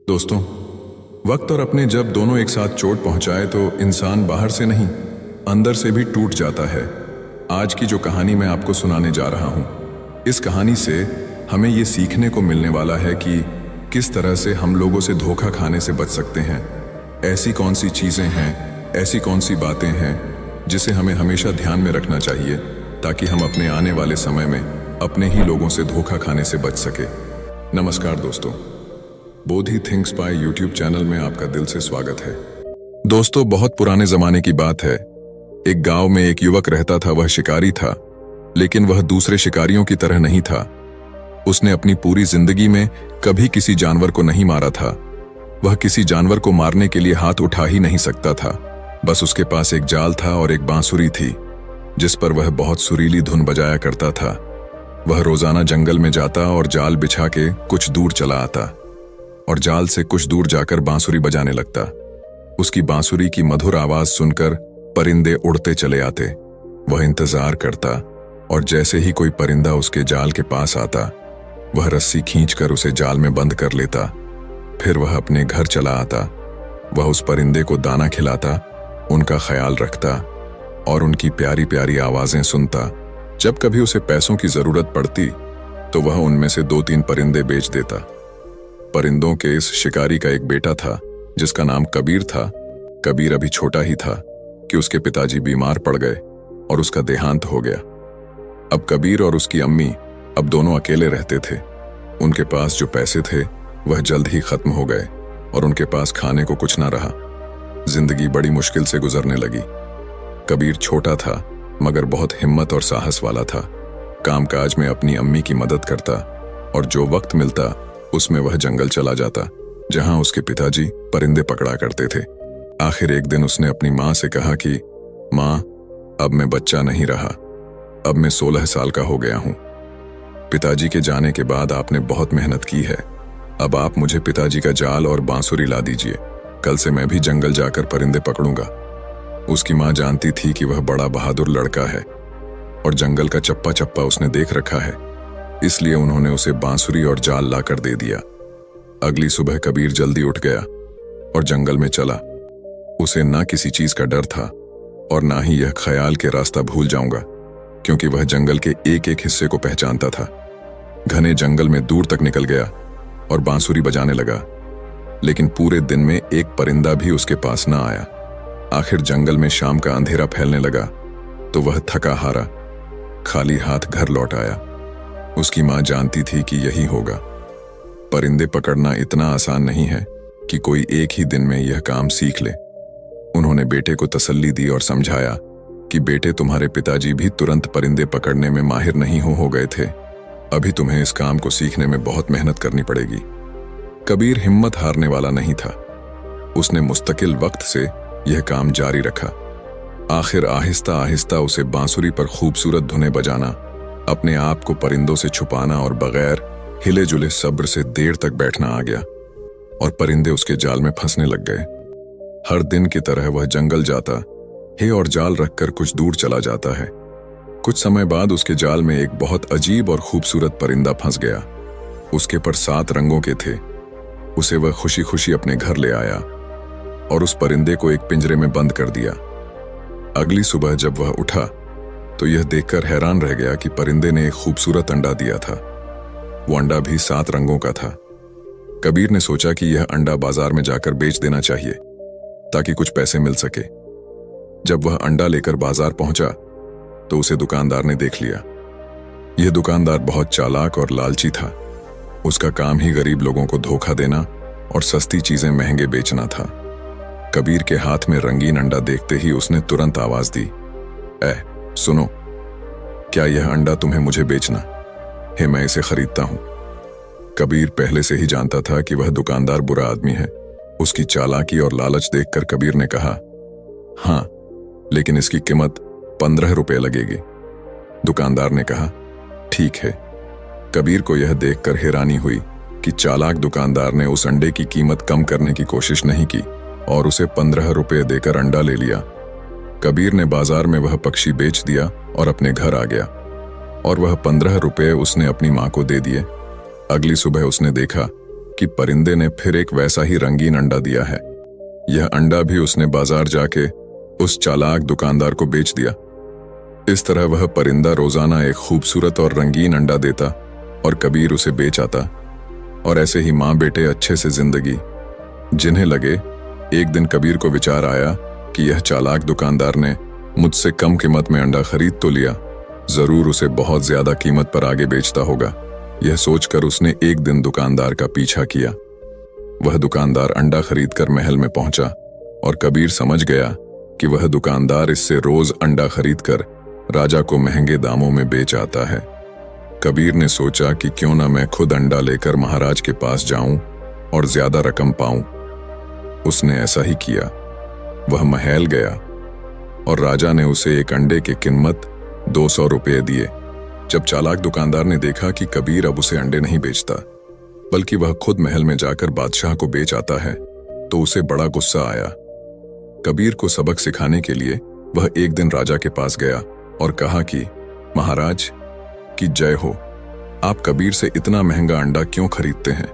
दोस्तों, वक्त और अपने जब दोनों एक साथ चोट पहुंचाए तो इंसान बाहर से नहीं, अंदर से भी टूट जाता है। आज की जो कहानी मैं आपको सुनाने जा रहा हूं, इस कहानी से हमें ये सीखने को मिलने वाला है कि किस तरह से हम लोगों से धोखा खाने से बच सकते हैं। ऐसी कौन सी चीज़ें हैं, ऐसी कौन सी बातें हैं जिसे हमें हमेशा ध्यान में रखना चाहिए ताकि हम अपने आने वाले समय में अपने ही लोगों से धोखा खाने से बच सके। नमस्कार दोस्तों, Bodhi thinks by YouTube channel में आपका दिल से स्वागत है। दोस्तों, बहुत पुराने जमाने की बात है। एक गांव में एक युवक रहता था। वह शिकारी था, लेकिन वह दूसरे शिकारियों की तरह नहीं था। उसने अपनी पूरी जिंदगी में कभी किसी जानवर को नहीं मारा था। वह किसी जानवर को मारने के लिए हाथ उठा ही नहीं सकता था। बस उसके पास एक जाल था और एक बांसुरी थी, जिस पर वह बहुत सुरीली धुन बजाया करता था। वह रोजाना जंगल में जाता और जाल बिछा के कुछ दूर चला आता और जाल से कुछ दूर जाकर बांसुरी बजाने लगता। उसकी बांसुरी की मधुर आवाज सुनकर परिंदे उड़ते चले आते। वह इंतजार करता और जैसे ही कोई परिंदा उसके जाल के पास आता, वह रस्सी खींचकर उसे जाल में बंद कर लेता। फिर वह अपने घर चला आता। वह उस परिंदे को दाना खिलाता, उनका ख्याल रखता और उनकी प्यारी प्यारी आवाजें सुनता। जब कभी उसे पैसों की जरूरत पड़ती तो वह उनमें से 2-3 परिंदे बेच देता। परिंदों के इस शिकारी का एक बेटा था जिसका नाम कबीर था। कबीर अभी छोटा ही था कि उसके पिताजी बीमार पड़ गए और उसका देहांत हो गया। अब कबीर और उसकी अम्मी अब दोनों अकेले रहते थे। उनके पास जो पैसे थे वह जल्द ही खत्म हो गए और उनके पास खाने को कुछ ना रहा। जिंदगी बड़ी मुश्किल से गुजरने लगी। कबीर छोटा था मगर बहुत हिम्मत और साहस वाला था। कामकाज में अपनी अम्मी की मदद करता और जो वक्त मिलता उसमें वह जंगल चला जाता, जहां उसके पिताजी परिंदे पकड़ा करते थे। आखिर एक दिन उसने अपनी माँ से कहा कि माँ, अब मैं बच्चा नहीं रहा। अब मैं 16 साल का हो गया हूँ। पिताजी के जाने के बाद आपने बहुत मेहनत की है। अब आप मुझे पिताजी का जाल और बांसुरी ला दीजिए। कल से मैं भी जंगल जाकर परिंदे पकड़ूंगा। उसकी माँ जानती थी कि वह बड़ा बहादुर लड़का है और जंगल का चप्पा चप्पा उसने देख रखा है, इसलिए उन्होंने उसे बांसुरी और जाल लाकर दे दिया। अगली सुबह कबीर जल्दी उठ गया और जंगल में चला। उसे ना किसी चीज का डर था और ना ही यह ख्याल के रास्ता भूल जाऊंगा, क्योंकि वह जंगल के एक एक हिस्से को पहचानता था। घने जंगल में दूर तक निकल गया और बांसुरी बजाने लगा, लेकिन पूरे दिन में एक परिंदा भी उसके पास ना आया। आखिर जंगल में शाम का अंधेरा फैलने लगा तो वह थका हारा खाली हाथ घर लौट आया। उसकी माँ जानती थी कि यही होगा। परिंदे पकड़ना इतना आसान नहीं है कि कोई एक ही दिन में यह काम सीख ले। उन्होंने बेटे को तसल्ली दी और समझाया कि बेटे, तुम्हारे पिताजी भी तुरंत परिंदे पकड़ने में माहिर नहीं हो गए थे। अभी तुम्हें इस काम को सीखने में बहुत मेहनत करनी पड़ेगी। कबीर हिम्मत हारने वाला नहीं था। उसने मुस्तकिल वक्त से यह काम जारी रखा। आखिर आहिस्ता आहिस्ता उसे बांसुरी पर खूबसूरत धुनें बजाना, अपने आप को परिंदों से छुपाना और बगैर हिले जुले सब्र से देर तक बैठना आ गया और परिंदे उसके जाल में फंसने लग गए। हर दिन की तरह वह जंगल जाता है और जाल रखकर कुछ दूर चला जाता है। कुछ समय बाद उसके जाल में एक बहुत अजीब और खूबसूरत परिंदा फंस गया। उसके पर 7 रंगों के थे। उसे वह खुशी खुशी अपने घर ले आया और उस परिंदे को एक पिंजरे में बंद कर दिया। अगली सुबह जब वह उठा तो यह देखकर हैरान रह गया कि परिंदे ने एक खूबसूरत अंडा दिया था। वो अंडा भी 7 रंगों का था। कबीर ने सोचा कि यह अंडा बाजार में जाकर बेच देना चाहिए ताकि कुछ पैसे मिल सके। जब वह अंडा लेकर बाजार पहुंचा तो उसे दुकानदार ने देख लिया। यह दुकानदार बहुत चालाक और लालची था। उसका काम ही गरीब लोगों को धोखा देना और सस्ती चीजें महंगे बेचना था। कबीर के हाथ में रंगीन अंडा देखते ही उसने तुरंत आवाज दी, सुनो, क्या यह अंडा तुम्हें मुझे बेचना है? मैं इसे खरीदता हूं। कबीर पहले से ही जानता था कि वह दुकानदार बुरा आदमी है। उसकी चालाकी और लालच देखकर कबीर ने कहा, हाँ, लेकिन इसकी कीमत 15 रुपए लगेगी। दुकानदार ने कहा, ठीक है। कबीर को यह देखकर हैरानी हुई कि चालाक दुकानदार ने उस अंडे की कीमत कम करने की कोशिश नहीं की और उसे 15 रुपए देकर अंडा ले लिया। कबीर ने बाजार में वह पक्षी बेच दिया और अपने घर आ गया और वह 15 रुपए उसने अपनी माँ को दे दिए। अगली सुबह उसने देखा कि परिंदे ने फिर एक वैसा ही रंगीन अंडा दिया है। यह अंडा भी उसने बाजार जाके उस चालाक दुकानदार को बेच दिया। इस तरह वह परिंदा रोजाना एक खूबसूरत और रंगीन अंडा देता और कबीर उसे बेच आता। और ऐसे ही माँ बेटे अच्छे से जिंदगी जिन्हें लगे। एक दिन कबीर को विचार आया कि यह चालाक दुकानदार ने मुझसे कम कीमत में अंडा खरीद तो लिया, जरूर उसे बहुत ज्यादा कीमत पर आगे बेचता होगा। यह सोचकर उसने एक दिन दुकानदार का पीछा किया। वह दुकानदार अंडा खरीदकर महल में पहुंचा और कबीर समझ गया कि वह दुकानदार इससे रोज अंडा खरीदकर राजा को महंगे दामों में बेच आता है। कबीर ने सोचा कि क्यों ना मैं खुद अंडा लेकर महाराज के पास जाऊं और ज्यादा रकम पाऊं। उसने ऐसा ही किया। वह महल गया और राजा ने उसे एक अंडे की कीमत 200 रुपये दिए। जब चालाक दुकानदार ने देखा कि कबीर अब उसे अंडे नहीं बेचता बल्कि वह खुद महल में जाकर बादशाह को बेच आता है, तो उसे बड़ा गुस्सा आया। कबीर को सबक सिखाने के लिए वह एक दिन राजा के पास गया और कहा कि महाराज की जय हो, आप कबीर से इतना महंगा अंडा क्यों खरीदते हैं?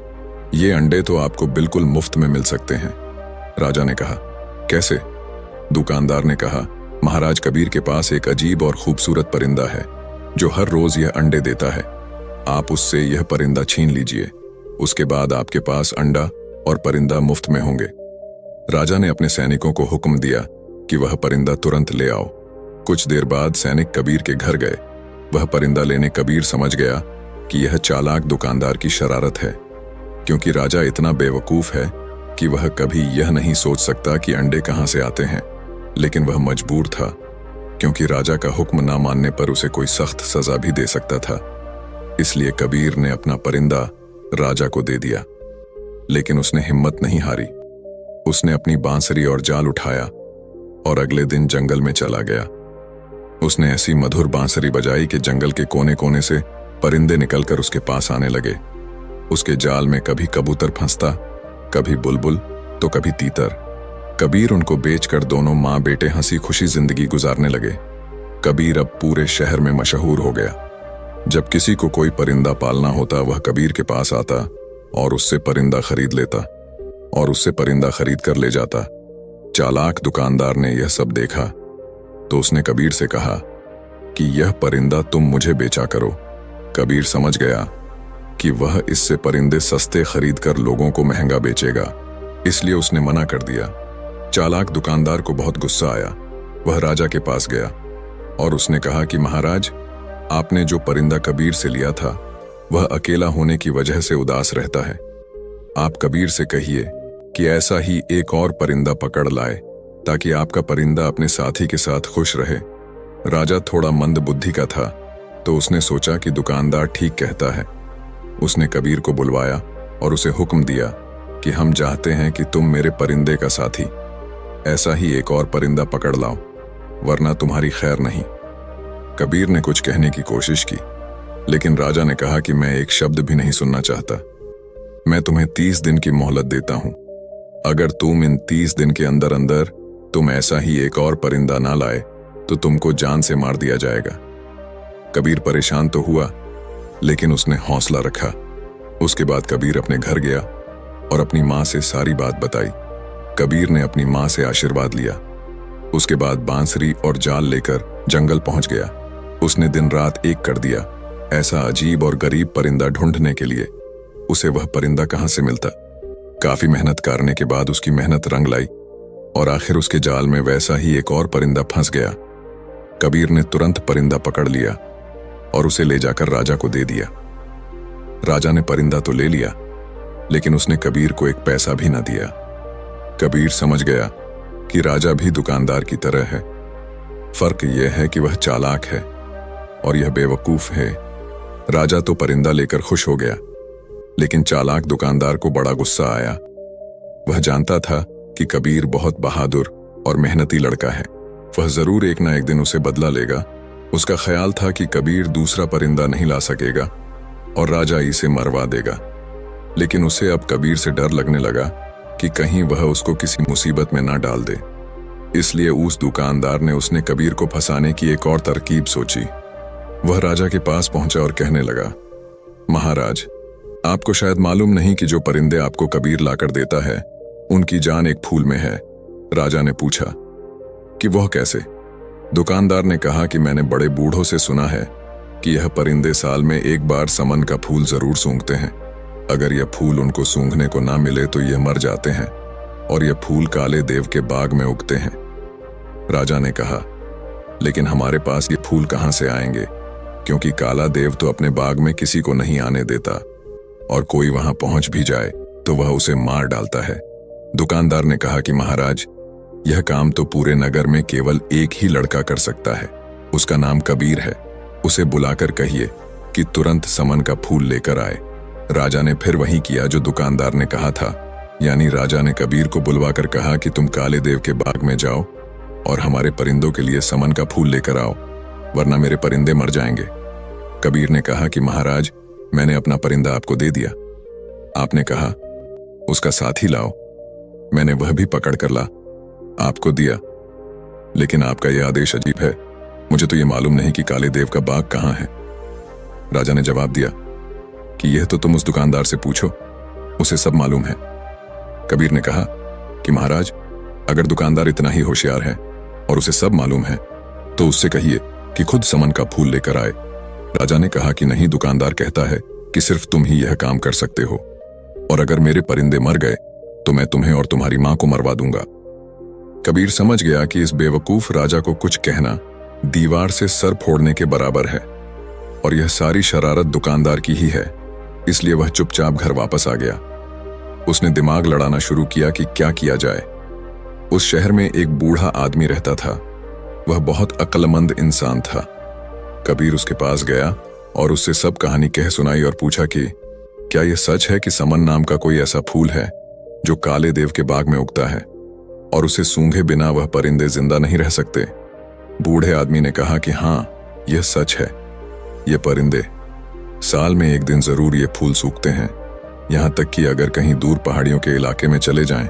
ये अंडे तो आपको बिल्कुल मुफ्त में मिल सकते हैं। राजा ने कहा, कैसे? दुकानदार ने कहा, महाराज कबीर के पास एक अजीब और खूबसूरत परिंदा है जो हर रोज यह अंडे देता है। आप उससे यह परिंदा छीन लीजिए, उसके बाद आपके पास अंडा और परिंदा मुफ्त में होंगे। राजा ने अपने सैनिकों को हुक्म दिया कि वह परिंदा तुरंत ले आओ। कुछ देर बाद सैनिक कबीर के घर गए। वह परिंदा लेने कबीर समझ गया कि यह चालाक दुकानदार की शरारत है, क्योंकि राजा इतना बेवकूफ है कि वह कभी यह नहीं सोच सकता कि अंडे कहां से आते हैं। लेकिन वह मजबूर था, क्योंकि राजा का हुक्म ना मानने पर उसे कोई सख्त सजा भी दे सकता था। इसलिए कबीर ने अपना परिंदा राजा को दे दिया। लेकिन उसने हिम्मत नहीं हारी। उसने अपनी बांसुरी और जाल उठाया और अगले दिन जंगल में चला गया। उसने ऐसी मधुर बांसुरी बजाई कि जंगल के कोने कोने से परिंदे निकलकर उसके पास आने लगे। उसके जाल में कभी कबूतर फंसता, कभी बुलबुल तो कभी तीतर। कबीर उनको बेचकर दोनों माँ बेटे हंसी खुशी जिंदगी गुजारने लगे। कबीर अब पूरे शहर में मशहूर हो गया। जब किसी को कोई परिंदा पालना होता वह कबीर के पास आता और उससे परिंदा खरीद लेता और उससे परिंदा खरीद कर ले जाता। चालाक दुकानदार ने यह सब देखा तो उसने कबीर से कहा कि यह परिंदा तुम मुझे बेचा करो। कबीर समझ गया कि वह इससे परिंदे सस्ते खरीद कर लोगों को महंगा बेचेगा, इसलिए उसने मना कर दिया। चालाक दुकानदार को बहुत गुस्सा आया। वह राजा के पास गया और उसने कहा कि महाराज, आपने जो परिंदा कबीर से लिया था वह अकेला होने की वजह से उदास रहता है। आप कबीर से कहिए कि ऐसा ही एक और परिंदा पकड़ लाए ताकि आपका परिंदा अपने साथी के साथ खुश रहे। राजा थोड़ा मंद बुद्धि का था तो उसने सोचा कि दुकानदार ठीक कहता है। उसने कबीर को बुलवाया और उसे हुक्म दिया कि हम चाहते हैं कि तुम मेरे परिंदे का साथी ऐसा ही एक और परिंदा पकड़ लाओ, वरना तुम्हारी खैर नहीं। कबीर ने कुछ कहने की कोशिश की, लेकिन राजा ने कहा कि मैं एक शब्द भी नहीं सुनना चाहता। मैं तुम्हें 30 दिन की मोहलत देता हूं। अगर तुम इन 30 दिन के अंदर अंदर तुम ऐसा ही एक और परिंदा ना लाए तो तुमको जान से मार दिया जाएगा। कबीर परेशान तो हुआ, लेकिन उसने हौसला रखा। उसके बाद कबीर अपने घर गया और अपनी माँ से सारी बात बताई। कबीर ने अपनी माँ से आशीर्वाद लिया। उसके बाद बांसुरी और जाल लेकर जंगल पहुंच गया। उसने दिन रात एक कर दिया ऐसा अजीब और गरीब परिंदा ढूंढने के लिए। उसे वह परिंदा कहां से मिलता? काफी मेहनत करने के बाद उसकी मेहनत रंग लाई और आखिर उसके जाल में वैसा ही एक और परिंदा फंस गया। कबीर ने तुरंत परिंदा पकड़ लिया और उसे ले जाकर राजा को दे दिया। राजा ने परिंदा तो ले लिया, लेकिन उसने कबीर को एक पैसा भी न दिया। कबीर समझ गया कि राजा भी दुकानदार की तरह है। फर्क यह है कि वह चालाक है और यह बेवकूफ है। राजा तो परिंदा लेकर खुश हो गया, लेकिन चालाक दुकानदार को बड़ा गुस्सा आया। वह जानता था कि कबीर बहुत बहादुर और मेहनती लड़का है। वह जरूर एक ना एक दिन उसे बदला लेगा। उसका ख्याल था कि कबीर दूसरा परिंदा नहीं ला सकेगा और राजा इसे मरवा देगा। लेकिन उसे अब कबीर से डर लगने लगा कि कहीं वह उसको किसी मुसीबत में ना डाल दे। इसलिए उस दुकानदार ने उसने कबीर को फंसाने की एक और तरकीब सोची। वह राजा के पास पहुंचा और कहने लगा, महाराज, आपको शायद मालूम नहीं कि जो परिंदे आपको कबीर लाकर देता है उनकी जान एक फूल में है। राजा ने पूछा कि वह कैसे? दुकानदार ने कहा कि मैंने बड़े बूढ़ों से सुना है कि यह परिंदे साल में एक बार समन का फूल जरूर सूंघते हैं। अगर यह फूल उनको सूंघने को ना मिले तो यह मर जाते हैं और यह फूल काले देव के बाग में उगते हैं। राजा ने कहा, लेकिन हमारे पास ये फूल कहां से आएंगे, क्योंकि काला देव तो अपने बाग में किसी को नहीं आने देता और कोई वहां पहुंच भी जाए तो वह उसे मार डालता है। दुकानदार ने कहा कि महाराज, यह काम तो पूरे नगर में केवल एक ही लड़का कर सकता है। उसका नाम कबीर है। उसे बुलाकर कहिए कि तुरंत समन का फूल लेकर आए। राजा ने फिर वही किया जो दुकानदार ने कहा था, यानी राजा ने कबीर को बुलवाकर कहा कि तुम काले देव के बाग में जाओ और हमारे परिंदों के लिए समन का फूल लेकर आओ, वरना मेरे परिंदे मर जाएंगे। कबीर ने कहा कि महाराज, मैंने अपना परिंदा आपको दे दिया। आपने कहा उसका साथी लाओ, मैंने वह भी पकड़ कर ला, आपको दिया। लेकिन आपका यह आदेश अजीब है। मुझे तो यह मालूम नहीं कि काले देव का बाग कहां है। राजा ने जवाब दिया कि यह तो तुम उस दुकानदार से पूछो, उसे सब मालूम है। कबीर ने कहा कि महाराज, अगर दुकानदार इतना ही होशियार है और उसे सब मालूम है तो उससे कहिए कि खुद समन का फूल लेकर आए। राजा ने कहा कि नहीं, दुकानदार कहता है कि सिर्फ तुम ही यह काम कर सकते हो, और अगर मेरे परिंदे मर गए तो मैं तुम्हें और तुम्हारी मां को मरवा दूंगा। कबीर समझ गया कि इस बेवकूफ राजा को कुछ कहना दीवार से सर फोड़ने के बराबर है और यह सारी शरारत दुकानदार की ही है, इसलिए वह चुपचाप घर वापस आ गया। उसने दिमाग लड़ाना शुरू किया कि क्या किया जाए। उस शहर में एक बूढ़ा आदमी रहता था। वह बहुत अक्लमंद इंसान था। कबीर उसके पास गया और उससे सब कहानी कह सुनाई और पूछा कि क्या यह सच है कि समन नाम का कोई ऐसा फूल है जो काले देव के बाग में उगता है और उसे सूंघे बिना वह परिंदे जिंदा नहीं रह सकते? बूढ़े आदमी ने कहा कि हाँ, यह सच है। ये परिंदे साल में एक दिन जरूर ये फूल सूखते हैं। यहां तक कि अगर कहीं दूर पहाड़ियों के इलाके में चले जाएं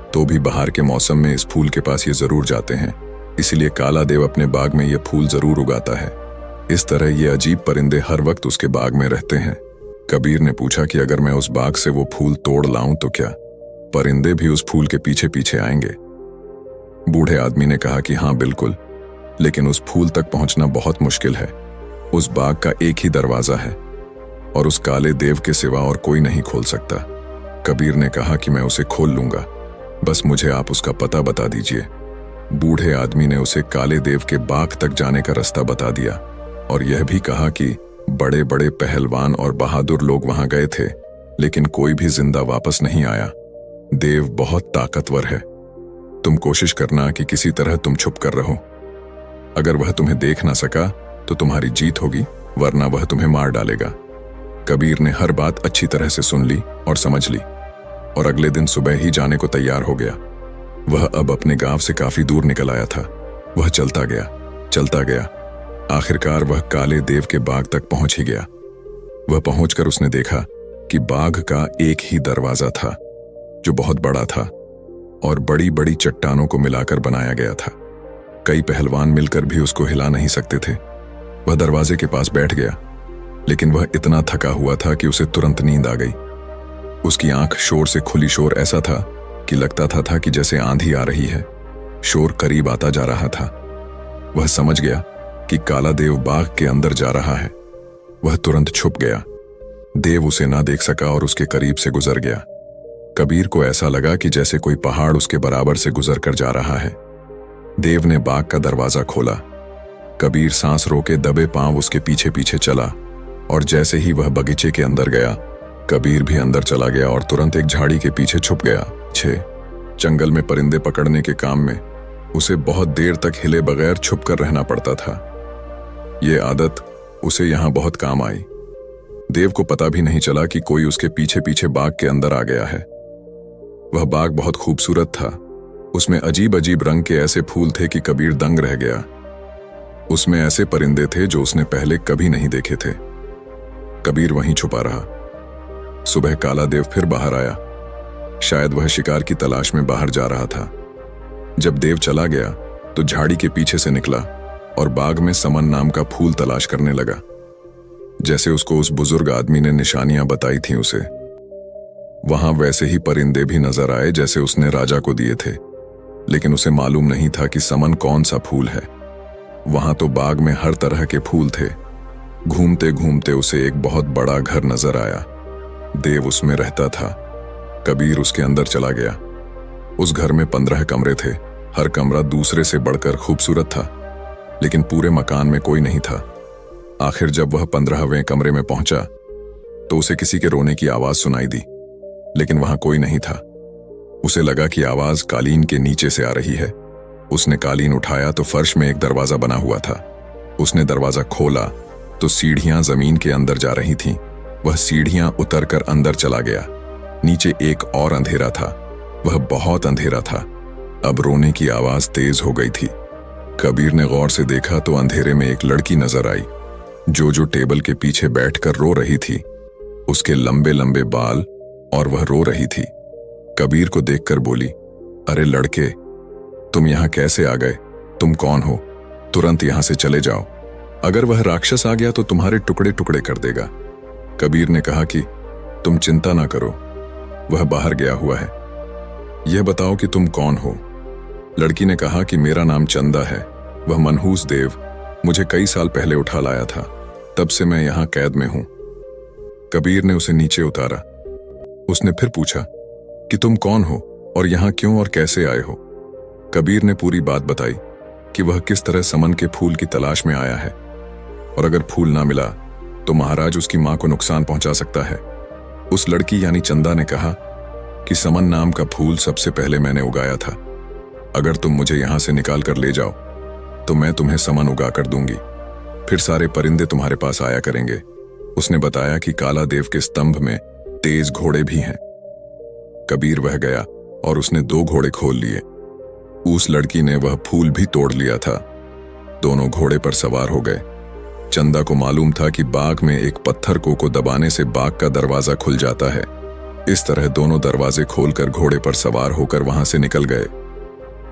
तो भी बाहर के मौसम में इस फूल के पास ये जरूर जाते हैं। इसीलिए काला देव अपने बाग में ये फूल जरूर उगाता है। इस तरह ये अजीब परिंदे हर वक्त उसके बाग में रहते हैं। कबीर ने पूछा कि अगर मैं उस बाग से वो फूल तोड़ लाऊं तो क्या परिंदे भी उस फूल के पीछे पीछे आएंगे? बूढ़े आदमी ने कहा कि हाँ बिल्कुल, लेकिन उस फूल तक पहुंचना बहुत मुश्किल है। उस बाग का एक ही दरवाजा है और उस काले देव के सिवा और कोई नहीं खोल सकता। कबीर ने कहा कि मैं उसे खोल लूंगा, बस मुझे आप उसका पता बता दीजिए। बूढ़े आदमी ने उसे काले देव के बाग तक जाने का रास्ता बता दिया और यह भी कहा कि बड़े बड़े पहलवान और बहादुर लोग वहां गए थे, लेकिन कोई भी जिंदा वापस नहीं आया। देव बहुत ताकतवर है। तुम कोशिश करना कि किसी तरह तुम छुप कर रहो। अगर वह तुम्हें देख ना सका तो तुम्हारी जीत होगी, वरना वह तुम्हें मार डालेगा। कबीर ने हर बात अच्छी तरह से सुन ली और समझ ली और अगले दिन सुबह ही जाने को तैयार हो गया। वह अब अपने गांव से काफी दूर निकल आया था। वह चलता गया। आखिरकार वह काले देव के बाग तक पहुंच ही गया। वह पहुंचकर उसने देखा कि बाग का एक ही दरवाजा था जो बहुत बड़ा था और बड़ी बड़ी चट्टानों को मिलाकर बनाया गया था। कई पहलवान मिलकर भी उसको हिला नहीं सकते थे। वह दरवाजे के पास बैठ गया, लेकिन वह इतना थका हुआ था कि उसे तुरंत नींद आ गई। उसकी आंख शोर से खुली। शोर ऐसा था कि लगता था कि जैसे आंधी आ रही है। शोर करीब आता जा रहा था। वह समझ गया कि काला देव बाग के अंदर जा रहा है। वह तुरंत छुप गया। देव उसे ना देख सका और उसके करीब से गुजर गया। कबीर को ऐसा लगा कि जैसे कोई पहाड़ उसके बराबर से गुजर कर जा रहा है। देव ने बाग का दरवाजा खोला। कबीर सांस रोके दबे पांव उसके पीछे पीछे चला और जैसे ही वह बगीचे के अंदर गया, कबीर भी अंदर चला गया और तुरंत एक झाड़ी के पीछे छुप गया। जंगल में परिंदे पकड़ने के काम में उसे बहुत देर तक हिले बगैर छुप कर रहना पड़ता था। ये आदत उसे यहां बहुत काम आई। देव को पता भी नहीं चला कि कोई उसके पीछे पीछे बाग के अंदर आ गया है। वह बाग बहुत खूबसूरत था। उसमें अजीब अजीब रंग के ऐसे फूल थे कि कबीर दंग रह गया। उसमें ऐसे परिंदे थे जो उसने पहले कभी नहीं देखे थे। कबीर वहीं छुपा रहा। सुबह काला देव फिर बाहर आया। शायद वह शिकार की तलाश में बाहर जा रहा था। जब देव चला गया तो झाड़ी के पीछे से निकला और बाग में समन नाम का फूल तलाश करने लगा। जैसे उसको उस बुजुर्ग आदमी ने निशानियां बताई थी उसे। वहां वैसे ही परिंदे भी नजर आए जैसे उसने राजा को दिए थे, लेकिन उसे मालूम नहीं था कि समन कौन सा फूल है। वहां तो बाग में हर तरह के फूल थे। घूमते घूमते उसे एक बहुत बड़ा घर नजर आया। देव उसमें रहता था। कबीर उसके अंदर चला गया। उस घर में 15 कमरे थे। हर कमरा दूसरे से बढ़कर खूबसूरत था, लेकिन पूरे मकान में कोई नहीं था। आखिर जब वह 15वें कमरे में पहुंचा तो उसे किसी के रोने की आवाज सुनाई दी, लेकिन वहां कोई नहीं था। उसे लगा कि आवाज कालीन के नीचे से आ रही है। उसने कालीन उठाया तो फर्श में एक दरवाजा बना हुआ था। उसने दरवाजा खोला तो सीढ़ियां जमीन के अंदर जा रही थीं। वह सीढ़ियां उतरकर अंदर चला गया। नीचे एक और अंधेरा था। वह बहुत अंधेरा था। अब रोने की आवाज तेज हो गई थी। कबीर ने गौर से देखा तो अंधेरे में एक लड़की नजर आई, जो टेबल के पीछे बैठकर रो रही थी। उसके लंबे लंबे बाल और वह रो रही थी। कबीर को देखकर बोली, अरे लड़के, तुम यहां कैसे आ गए? तुम कौन हो? तुरंत यहां से चले जाओ। अगर वह राक्षस आ गया तो तुम्हारे टुकड़े टुकड़े कर देगा। कबीर ने कहा कि तुम चिंता ना करो, वह बाहर गया हुआ है। यह बताओ कि तुम कौन हो? लड़की ने कहा कि मेरा नाम चंदा है। वह मनहूस देव मुझे कई साल पहले उठा लाया था, तब से मैं यहां कैद में हूं। कबीर ने उसे नीचे उतारा। उसने फिर पूछा कि तुम कौन हो और यहां क्यों और कैसे आए हो? कबीर ने पूरी बात बताई कि वह किस तरह समन के फूल की तलाश में आया है, और अगर फूल ना मिला तो महाराज उसकी मां को नुकसान पहुंचा सकता है। उस लड़की यानी चंदा ने कहा कि समन नाम का फूल सबसे पहले मैंने उगाया था। अगर तुम मुझे यहां से निकाल कर ले जाओ तो मैं तुम्हें समन उगा कर दूंगी। फिर सारे परिंदे तुम्हारे पास आया करेंगे। उसने बताया कि काला देव के स्तंभ में तेज घोड़े भी हैं। कबीर वह गया और उसने 2 घोड़े खोल लिए। उस लड़की ने वह फूल भी तोड़ लिया था। दोनों घोड़े पर सवार हो गए। चंदा को मालूम था कि बाग में एक पत्थर को दबाने से बाग का दरवाजा खुल जाता है। इस तरह दोनों दरवाजे खोलकर घोड़े पर सवार होकर वहां से निकल गए।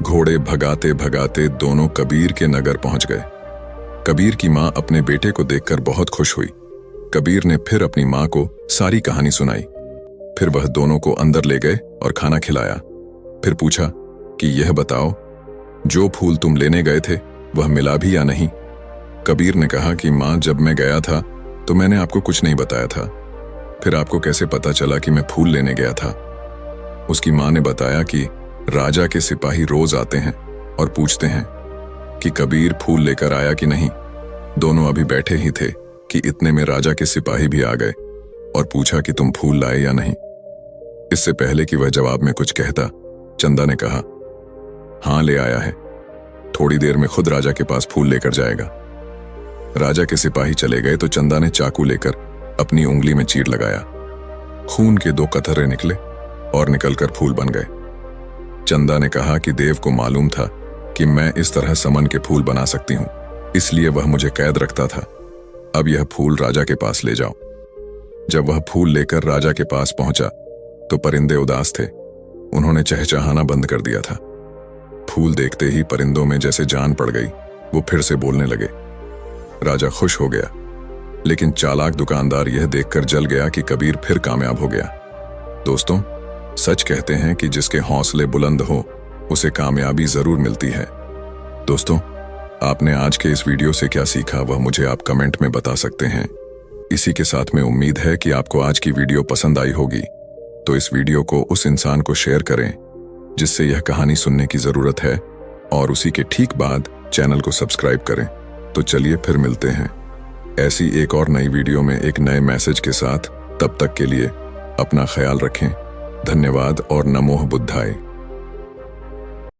घोड़े भगाते भगाते दोनों कबीर के नगर पहुंच गए। कबीर की मां अपने बेटे को देखकर बहुत खुश हुई। कबीर ने फिर अपनी मां को सारी कहानी सुनाई। फिर वह दोनों को अंदर ले गए और खाना खिलाया। फिर पूछा कि यह बताओ, जो फूल तुम लेने गए थे वह मिला भी या नहीं? कबीर ने कहा कि मां, जब मैं गया था तो मैंने आपको कुछ नहीं बताया था। फिर आपको कैसे पता चला कि मैं फूल लेने गया था? उसकी मां ने बताया कि राजा के सिपाही रोज आते हैं और पूछते हैं कि कबीर फूल लेकर आया कि नहीं। दोनों अभी बैठे ही थे कि इतने में राजा के सिपाही भी आ गए और पूछा कि तुम फूल लाए या नहीं। इससे पहले कि वह जवाब में कुछ कहता, चंदा ने कहा, हां ले आया है। थोड़ी देर में खुद राजा के पास फूल लेकर जाएगा। राजा के सिपाही चले गए तो चंदा ने चाकू लेकर अपनी उंगली में चीर लगाया। खून के 2 कतरे निकले और निकलकर फूल बन गए। चंदा ने कहा कि देव को मालूम था कि मैं इस तरह समन के फूल बना सकती हूं, इसलिए वह मुझे कैद रखता था। अब यह फूल राजा के पास ले जाओ। जब वह फूल लेकर राजा के पास पहुंचा तो परिंदे उदास थे। उन्होंने चहचहाना बंद कर दिया था। फूल देखते ही परिंदों में जैसे जान पड़ गई। वो फिर से बोलने लगे। राजा खुश हो गया, लेकिन चालाक दुकानदार यह देखकर जल गया कि कबीर फिर कामयाब हो गया। दोस्तों, सच कहते हैं कि जिसके हौसले बुलंद हो उसे कामयाबी जरूर मिलती है। दोस्तों, आपने आज के इस वीडियो से क्या सीखा वह मुझे आप कमेंट में बता सकते हैं। इसी के साथ में उम्मीद है कि आपको आज की वीडियो पसंद आई होगी, तो इस वीडियो को उस इंसान को शेयर करें जिससे यह कहानी सुनने की जरूरत है, और उसी के ठीक बाद चैनल को सब्सक्राइब करें। तो चलिए फिर मिलते हैं ऐसी एक और नई वीडियो में एक नए मैसेज के साथ। तब तक के लिए अपना ख्याल रखें। धन्यवाद और नमो बुद्धाय।